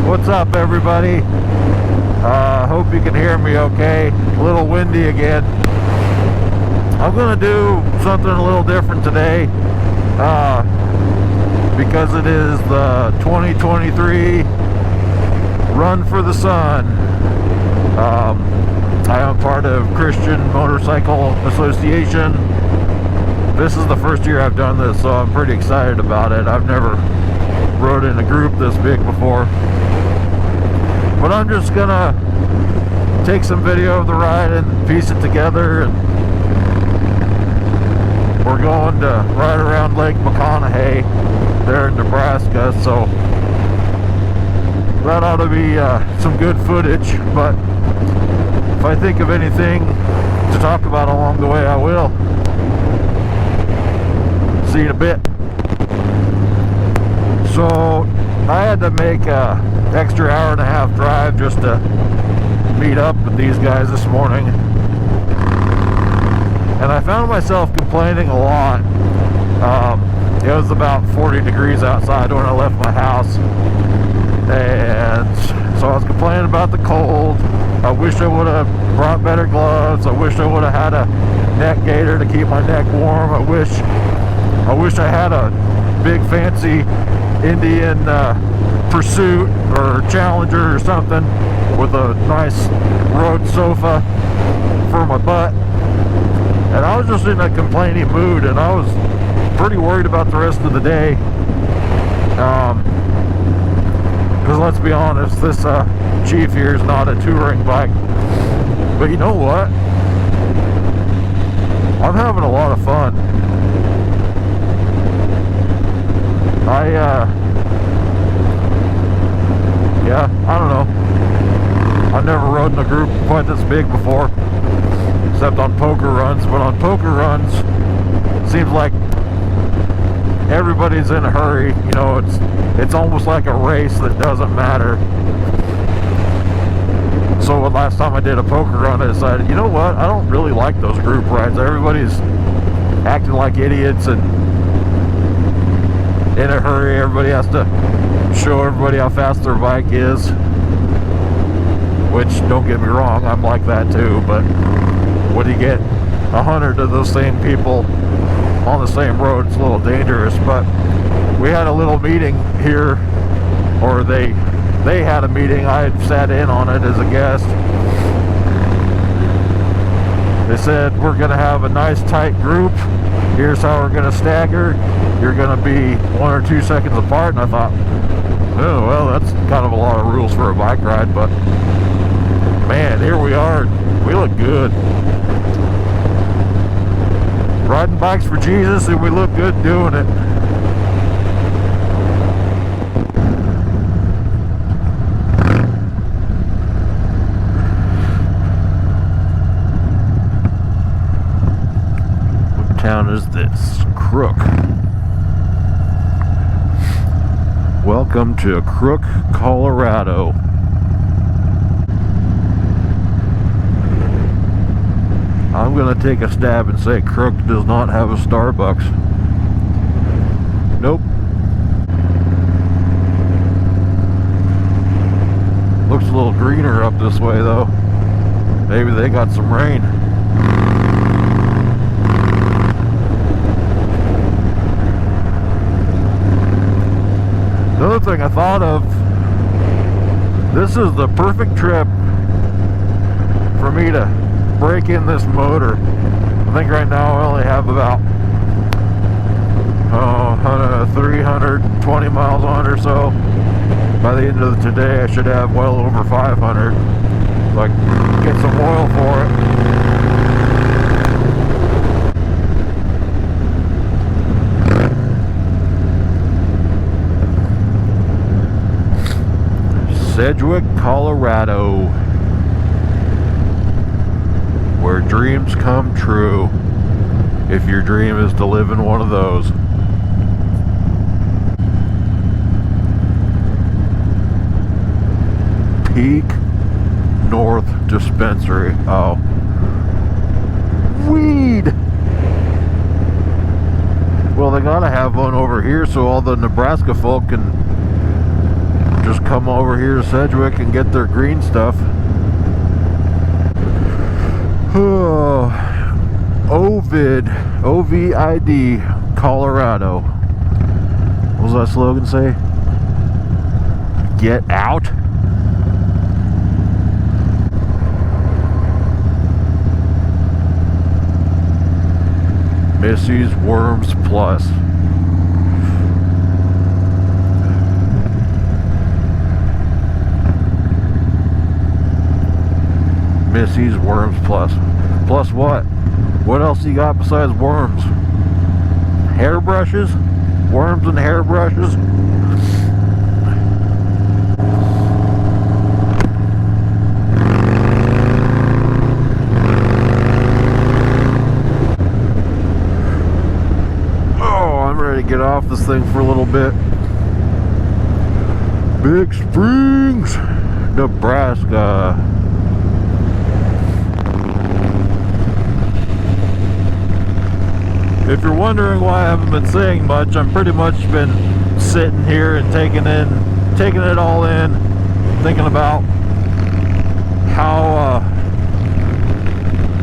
What's up, everybody? Hope you can hear me okay. A little windy again. I'm gonna do something a little different today because it is the 2023 Run for the Sun. I am part of Christian Motorcycle Association. This is the first year I've done this, so I'm pretty excited about it. I've never rode in a group this big before. But I'm just gonna take some video of the ride and piece it together. And we're going to ride around Lake McConaughey there in Nebraska, so that ought to be some good footage. But if I think of anything to talk about along the way, I will. See you in a bit. So I had to make a extra hour and a half drive just to meet up with these guys this morning, and I found myself complaining a lot. It was about 40 degrees outside when I left my house, and so I was complaining about the cold. I wish I would have brought better gloves. I wish I would have had a neck gaiter to keep my neck warm. I wish I had a big fancy Indian Pursuit or Challenger or something with a nice road sofa for my butt. And I was just in a complaining mood, and I was pretty worried about the rest of the day, because let's be honest, this Chief here is not a touring bike. But you know what, I'm having a lot of fun. I don't know. I've never rode in a group quite this big before, except on poker runs. But on poker runs, it seems like everybody's in a hurry. You know, it's almost like a race that doesn't matter. So the last time I did a poker run, I decided, you know what? I don't really like those group rides. Everybody's acting like idiots and in a hurry. Everybody has to show everybody how fast their bike is, which, don't get me wrong, I'm like that too. But when you get 100 of those same people on the same road, it's a little dangerous. But we had a little meeting here, or they had a meeting. I had sat in on it as a guest. They said, we're gonna have a nice tight group. Here's how we're gonna stagger. You're gonna be 1 or 2 seconds apart. And I thought, oh, well, that's kind of a lot of rules for a bike ride. But man, here we are. We look good. Riding bikes for Jesus, and we look good doing it. What town is this? Crook. Welcome to Crook, Colorado. I'm gonna take a stab and say Crook does not have a Starbucks. Nope. Looks a little greener up this way though. Maybe they got some rain. Another thing I thought of, this is the perfect trip for me to break in this motor. I think right now I only have about 320 miles on or so. By the end of today I should have well over 500, so I can get some oil for it. Sedgwick, Colorado, where dreams come true, if your dream is to live in one of those. Peak North Dispensary. Oh, weed. Well, they gotta have one over here so all the Nebraska folk can just come over here to Sedgwick and get their green stuff. Ovid, O-V-I-D, Colorado. What was that slogan say? Get out. Missy's Worms Plus. Missy's Worms Plus. Plus what? What else you got besides worms? Hairbrushes? Worms and hairbrushes? Oh, I'm ready to get off this thing for a little bit. Big Springs, Nebraska. If you're wondering why I haven't been saying much, I'm pretty much been sitting here and taking it all in, thinking about how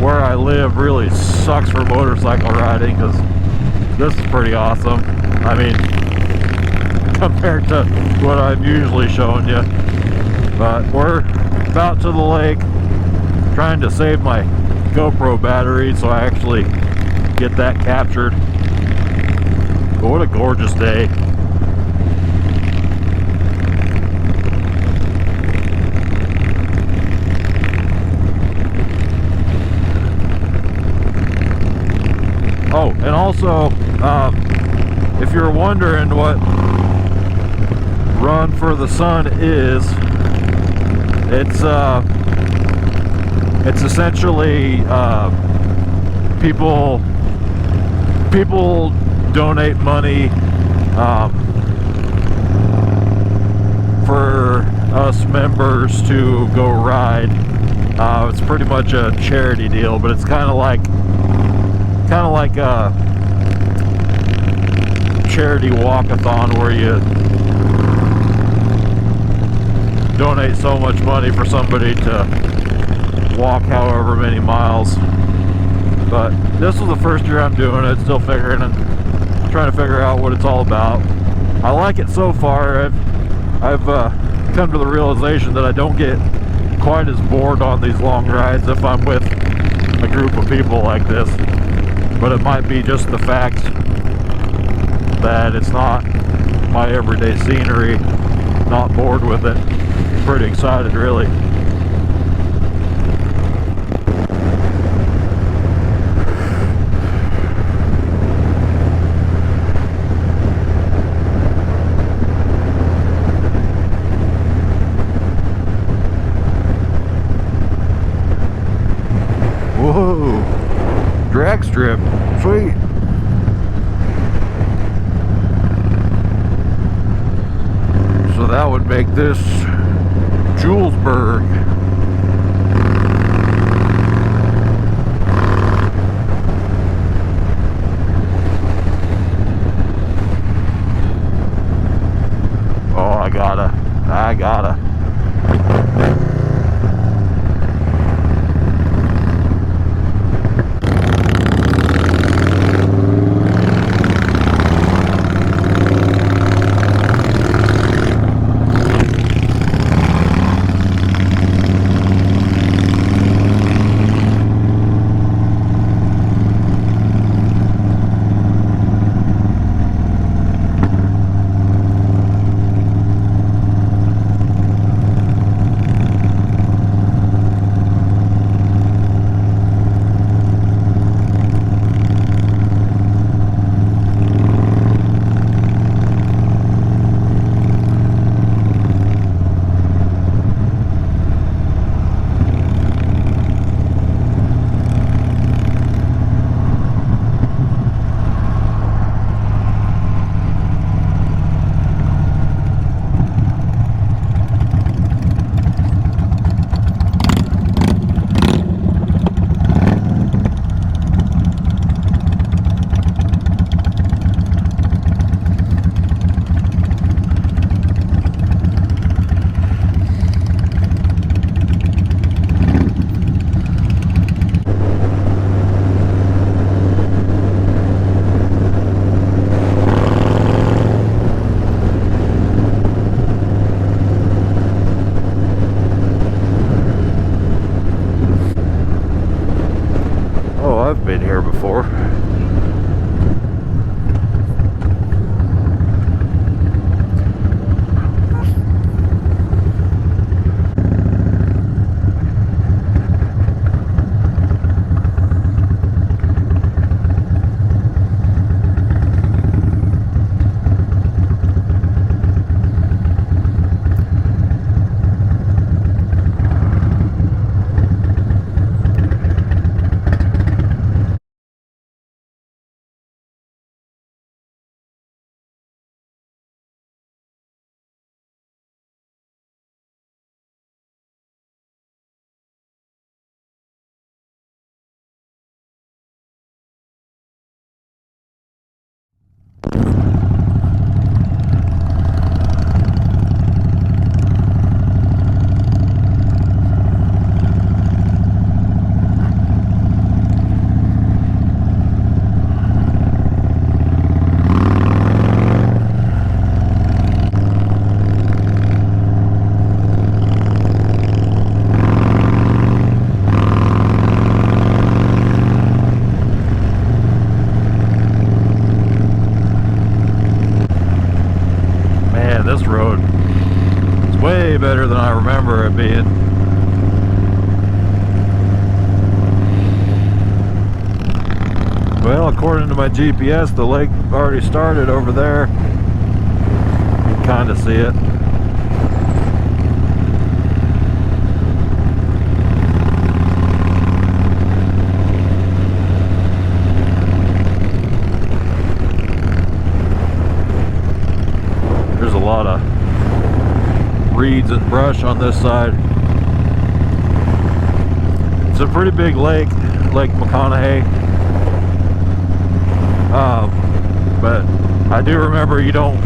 where I live really sucks for motorcycle riding, because this is pretty awesome. I mean, compared to what I'm usually showing you. But we're about to the lake, trying to save my GoPro battery so I actually get that captured. But what a gorgeous day. Oh, and also, if you're wondering what Run for the Sun is, it's essentially people donate money for us members to go ride. It's pretty much a charity deal, but it's kind of like a charity walkathon where you donate so much money for somebody to walk however many miles. But this was the first year I'm doing it, still figuring and trying to figure out what it's all about. I like it so far. I've come to the realization that I don't get quite as bored on these long rides if I'm with a group of people like this. But it might be just the fact that it's not my everyday scenery. Not bored with it. Pretty excited, really. Whoa, drag strip, sweet. So that would make this Julesburg. Oh, I gotta. way better than I remember it being. Well, according to my GPS, the lake already started over there. You can kind of see it. There's a lot of reeds and brush on this side. It's a pretty big lake, Lake McConaughey. But I do remember you don't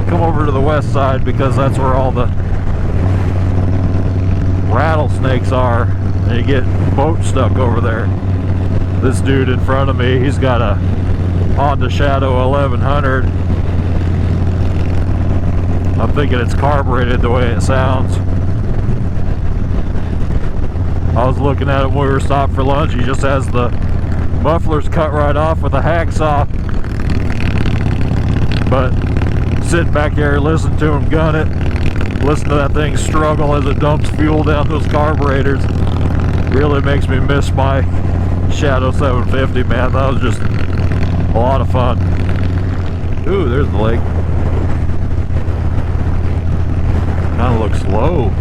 come over to the west side because that's where all the rattlesnakes are, and you get boats stuck over there. This dude in front of me, he's got a Honda Shadow 1100. I'm thinking it's carbureted the way it sounds. I was looking at it when we were stopped for lunch. He just has the mufflers cut right off with a hacksaw. But sitting back here, listen to him gun it, listen to that thing struggle as it dumps fuel down those carburetors, really makes me miss my Shadow 750, man. That was just a lot of fun. Ooh, there's the lake. Kind of looks low.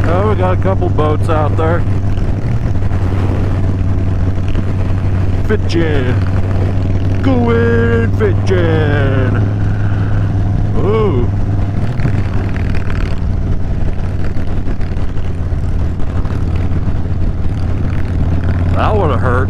Oh, we got a couple boats out there. Fishing. Going fishing. Ooh. That would have hurt.